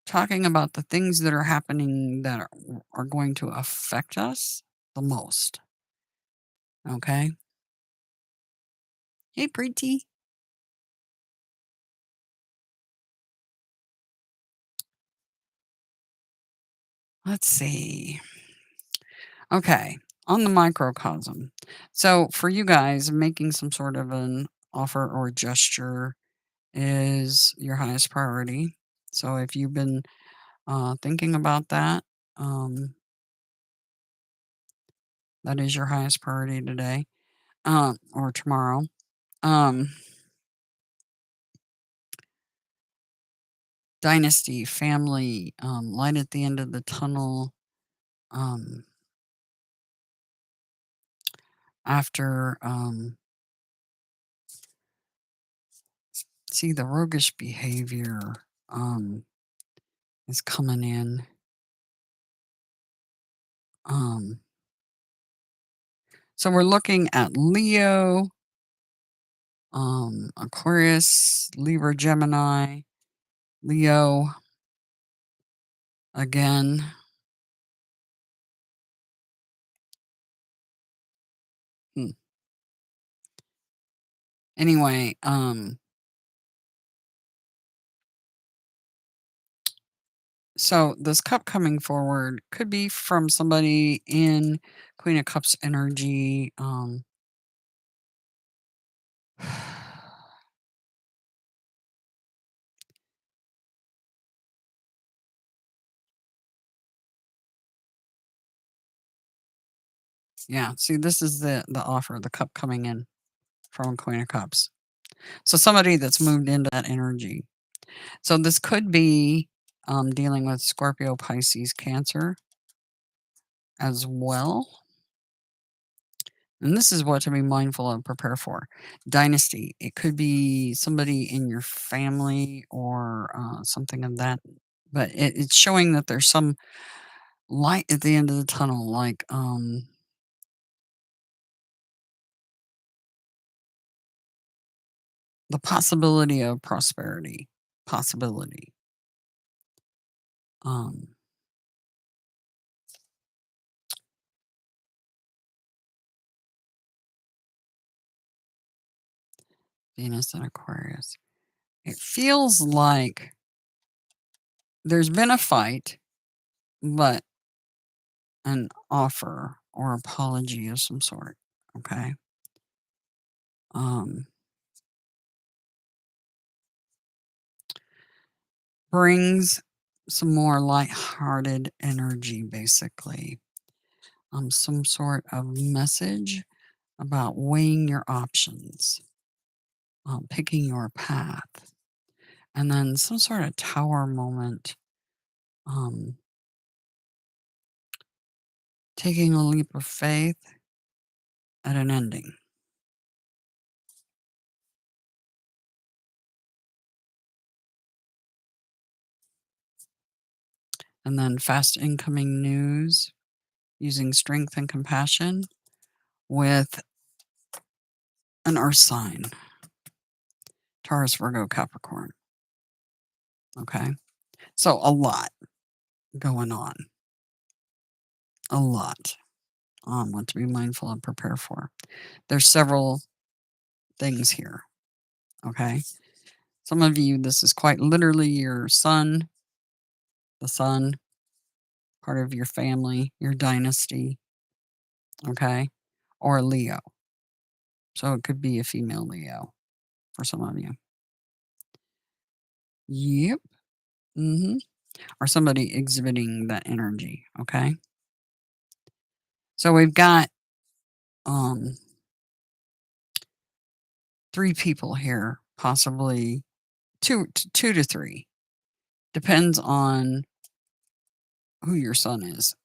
talking about the things that are happening that are going to affect us the most. Okay. Hey, pretty. Let's see. Okay, on the microcosm. So for you guys, making some sort of an offer or gesture is your highest priority. So if you've been thinking about that, that is your highest priority today or tomorrow. Dynasty, family, light at the end of the tunnel. After see the roguish behavior is coming in. So we're looking at Leo, Aquarius, Libra, Gemini, Leo again. Anyway, so this cup coming forward could be from somebody in Queen of Cups energy. Yeah, see, this is the offer, the cup coming in from a Queen of Cups. So somebody that's moved into that energy. So this could be dealing with Scorpio, Pisces, Cancer as well. And this is what to be mindful of, prepare for. Dynasty. It could be somebody in your family or something of that. But it's showing that there's some light at the end of the tunnel, like the possibility of prosperity. Possibility. Um, Venus and Aquarius. It feels like there's been a fight, but an offer or apology of some sort. Okay. Um, brings some more lighthearted energy, basically. Some sort of message about weighing your options, picking your path, and then some sort of tower moment, um, taking a leap of faith at an ending. And then fast incoming news using strength and compassion with an earth sign, Taurus, Virgo, Capricorn. Okay. So a lot going on. A lot. What to be mindful and prepare for. There's several things here. Okay. Some of you, this is quite literally your sun, the sun, part of your family, your dynasty. Okay. Or Leo. So it could be a female Leo for some of you. Yep. Mm-hmm. Or somebody exhibiting that energy. Okay. So we've got um 3 people here, possibly two to 3. Depends on who your sun is.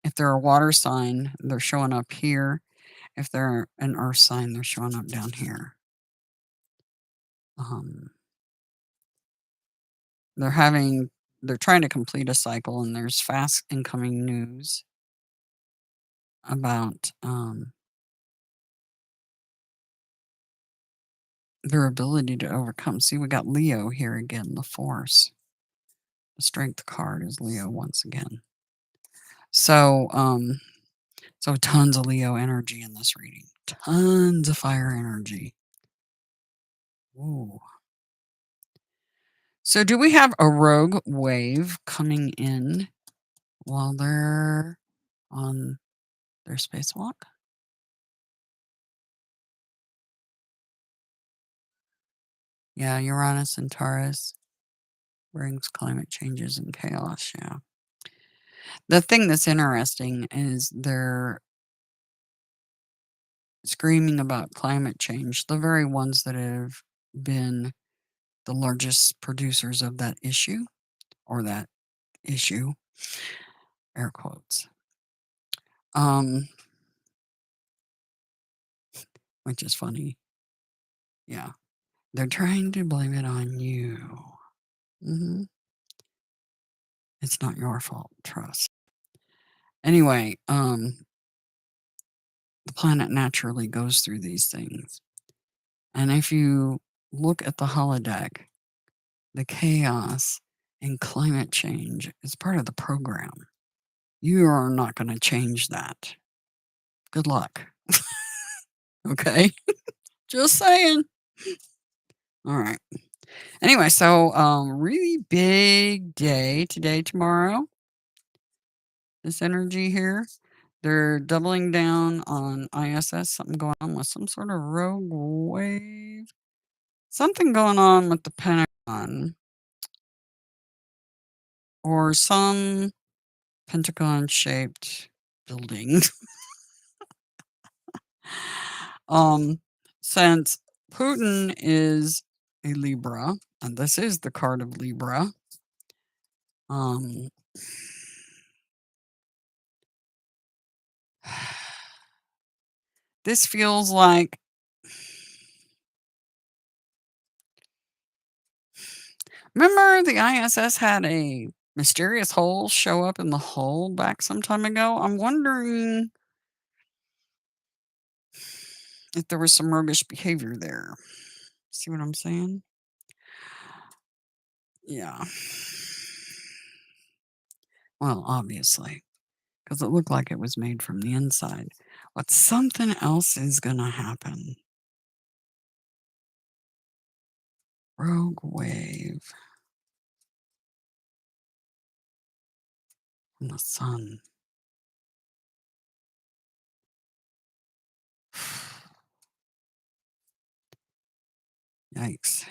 If they're a water sign, they're showing up here. If they're an earth sign, they're showing up down here. Um, they're trying to complete a cycle, and there's fast incoming news about their ability to overcome. See, we got Leo here again, the force. The strength card is Leo once again. So, so tons of Leo energy in this reading. Tons of fire energy. Ooh. So do we have a rogue wave coming in while they're on their spacewalk? Yeah, Uranus and Taurus brings climate changes and chaos. Yeah. The thing that's interesting is they're screaming about climate change, the very ones that have been the largest producers of that issue or that issue, air quotes. Um, which is funny. Yeah. They're trying to blame it on you. Hmm. It's not your fault, trust. Anyway, the planet naturally goes through these things. And if you look at the holodeck, the chaos and climate change is part of the program. You are not going to change that. Good luck. Okay. Just saying. All right. Anyway, so really big day today, tomorrow. This energy here. They're doubling down on ISS, something going on with some sort of rogue wave. Something going on with the Pentagon or some pentagon shaped building. Um, since Putin is a Libra, and this is the card of Libra, um, this feels like remember the ISS had a mysterious hole show up in the hull back some time ago? I'm wondering if there was some roguish behavior there. See what I'm saying? Yeah. Well, obviously, because it looked like it was made from the inside. But something else is going to happen. Rogue wave from the sun. Yikes.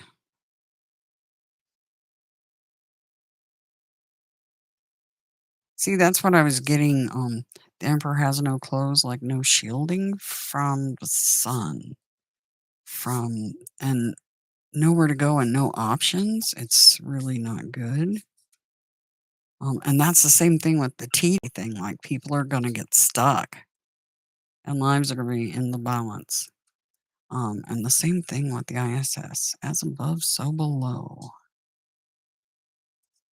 See, that's what I was getting. The Emperor has no clothes, like no shielding from the sun. From and nowhere to go and no options. It's really not good. And that's the same thing with the T thing. Like people are going to get stuck and lives are going to be in the balance. And the same thing with the ISS. As above, so below.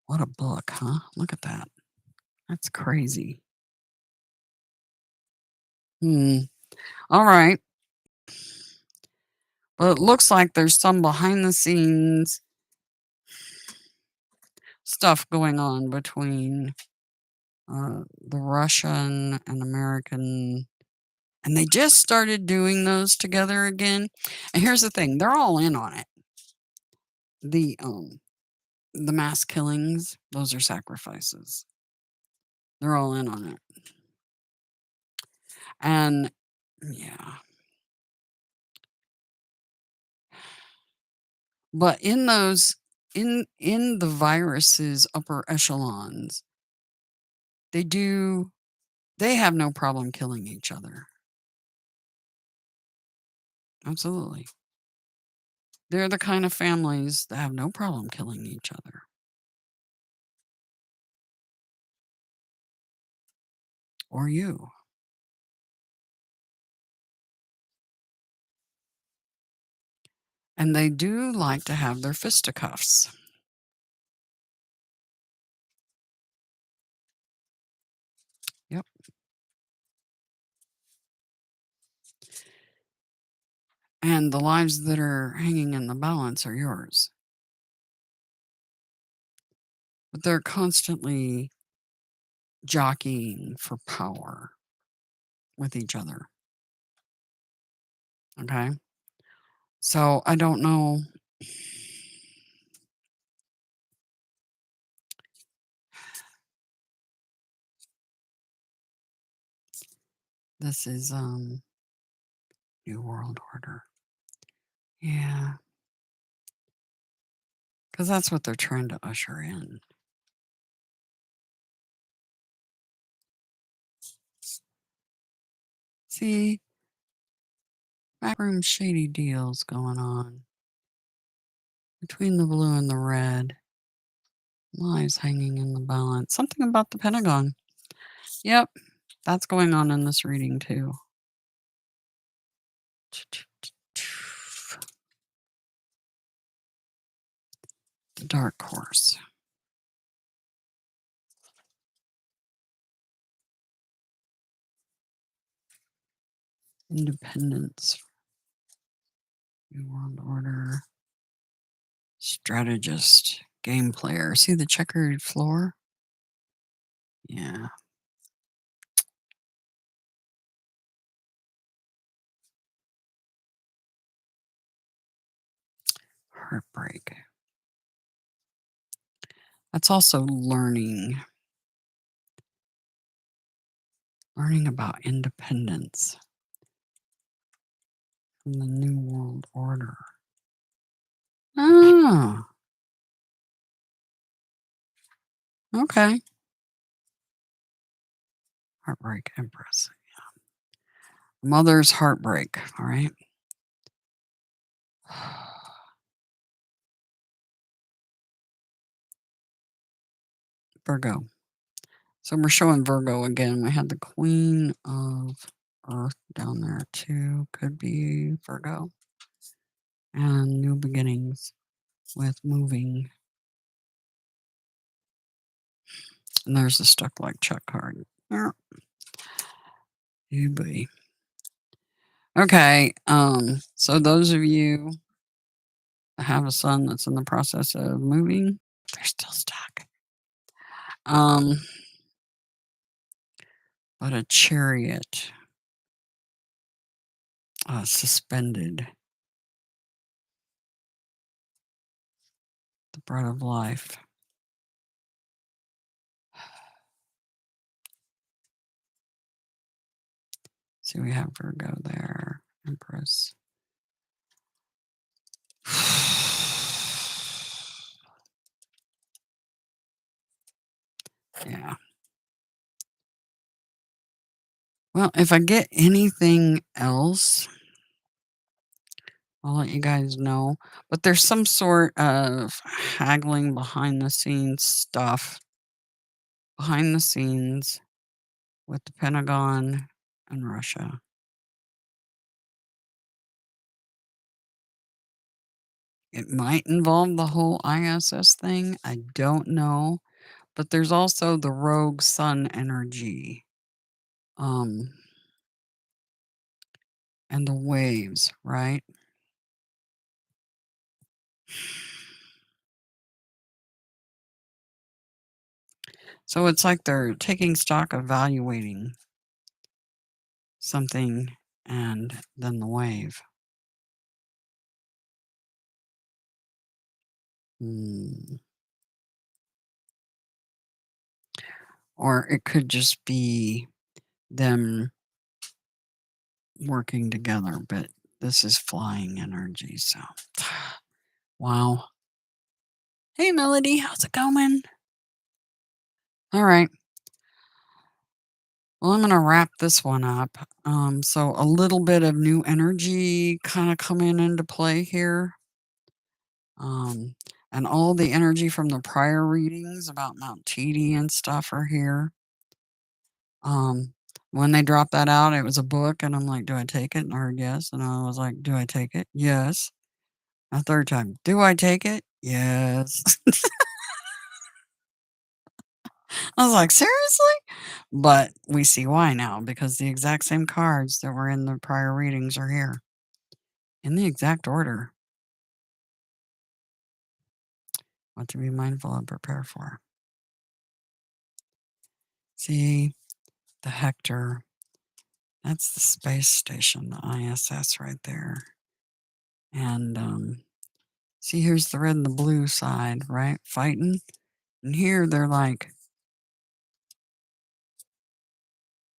What a book, huh? Look at that. That's crazy. Hmm. All right. But it looks like there's some behind the scenes stuff going on between the Russian and American. And they just started doing those together again. And here's the thing, they're all in on it. The mass killings, those are sacrifices. They're all in on it. And yeah. But in those in the virus's upper echelons, they have no problem killing each other. Absolutely. They're the kind of families that have no problem killing each other. Or you. And they do like to have their fisticuffs. Yep. And the lives that are hanging in the balance are yours. But they're constantly jockeying for power with each other. Okay? So I don't know. This is New World Order. Yeah. Because that's what they're trying to usher in. See, backroom shady deals going on between the blue and the red. Lies hanging in the balance. Something about the Pentagon. Yep, that's going on in this reading too. The Dark Horse. Independence. New World Order. Strategist. Game player. See the checkered floor? Yeah. Heartbreak. That's also learning. Learning about independence from the New World Order. Oh, okay. Heartbreak Empress. Mother's heartbreak, all right? Virgo. So we're showing Virgo again. We had the Queen of Earth down there too. Could be Virgo. And new beginnings with moving. And there's the stuck like Chuck card. Yeah. You buddy. Okay. So those of you that have a son that's in the process of moving, they're still stuck. But a chariot suspended the bread of life. See, we have Virgo there, Empress. Yeah. Well, if I get anything else, I'll let you guys know. But there's some sort of haggling behind the scenes stuff. Behind the scenes with the Pentagon and Russia. It might involve the whole ISS thing. I don't know. But there's also the rogue sun energy. And the waves, right? So it's like they're taking stock, evaluating something, and then the wave. Or it could just be them working together, but this is flying energy, so wow. Hey, Melody, how's it going? All right. Well, I'm gonna wrap this one up. So a little bit of new energy kind of coming into play here. And all the energy from the prior readings about Mount Titi and stuff are here. When they dropped that out, it was a book, and I'm like, "Do I take it?" And I heard yes, and I was like, "Do I take it?" Yes. A third time, "Do I take it?" Yes. I was like, "Seriously?" But we see why now, because the exact same cards that were in the prior readings are here in the exact order. What to be mindful and prepare for. See, the Hector, that's the space station, the ISS right there. And see, here's the red and the blue side, right? Fighting. And here they're like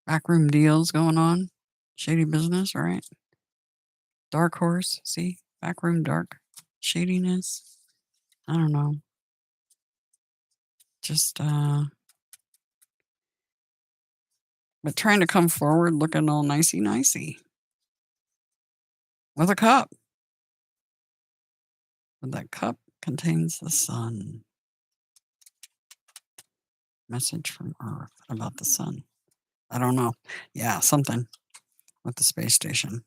backroom deals going on. Shady business, right? Dark horse, see? Backroom dark shadiness. I don't know. Just but trying to come forward looking all nicey nicey. With a cup. But that cup contains the sun. Message from Earth about the sun. I don't know. Yeah, something with the space station.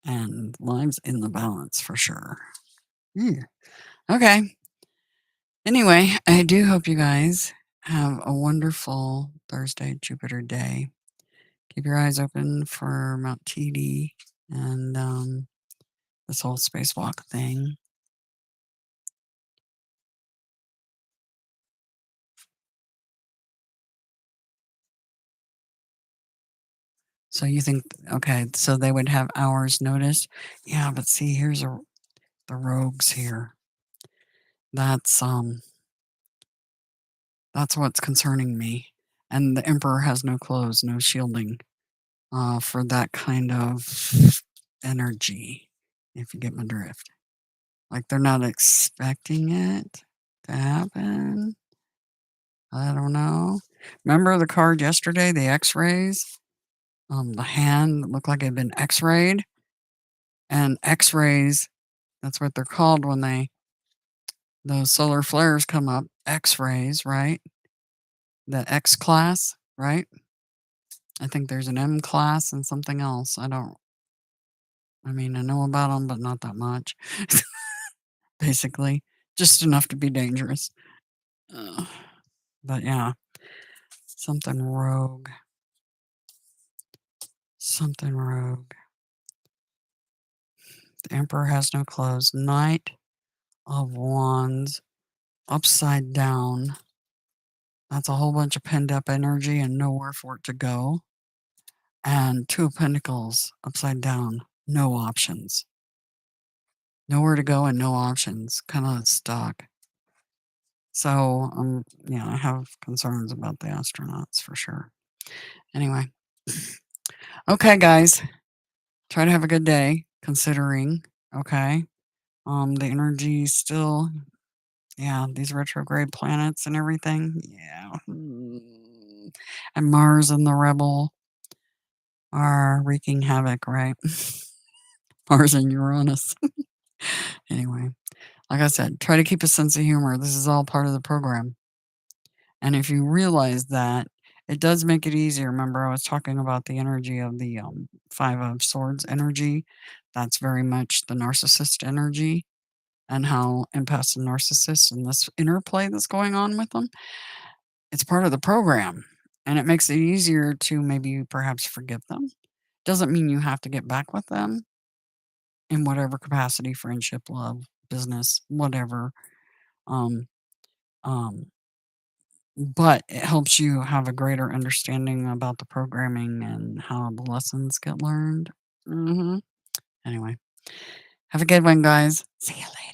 And lives in the balance for sure. Okay. Anyway, I do hope you guys have a wonderful Thursday, Jupiter day. Keep your eyes open for Mount TD and this whole spacewalk thing. So you think, okay, so they would have hours notice? Yeah, but see, here's the rogues here. That's what's concerning me. And the Emperor has no clothes, no shielding for that kind of energy, if you get my drift. Like they're not expecting it to happen. I don't know. Remember the card yesterday, the X-rays? The hand looked like it had been X-rayed, and X-rays, that's what they're called when those solar flares come up, X-rays, right? The X class, right? I think there's an M class and something else. I mean, I know about them, but not that much. Basically, just enough to be dangerous. Ugh. But yeah, something rogue. Something rogue. The Emperor has no clothes. Knight of Wands upside down. That's a whole bunch of pent up energy and nowhere for it to go. And Two of Pentacles upside down. No options. Nowhere to go and no options. Kind of stuck. So, yeah, I have concerns about the astronauts for sure. Anyway, okay, guys, try to have a good day. Considering, okay, the energy still, yeah, these retrograde planets and everything, yeah, and Mars and the Rebel are wreaking havoc, right? Mars and Uranus. Anyway, like I said, try to keep a sense of humor. This is all part of the program. And if you realize that, it does make it easier. Remember, I was talking about the energy of the Five of Swords energy. That's very much the narcissist energy, and how empaths and narcissists and this interplay that's going on with them. It's part of the program, and it makes it easier to maybe perhaps forgive them. Doesn't mean you have to get back with them in whatever capacity, friendship, love, business, whatever. Um, um, but it helps you have a greater understanding about the programming and how the lessons get learned. Anyway, have a good one, guys. See you later.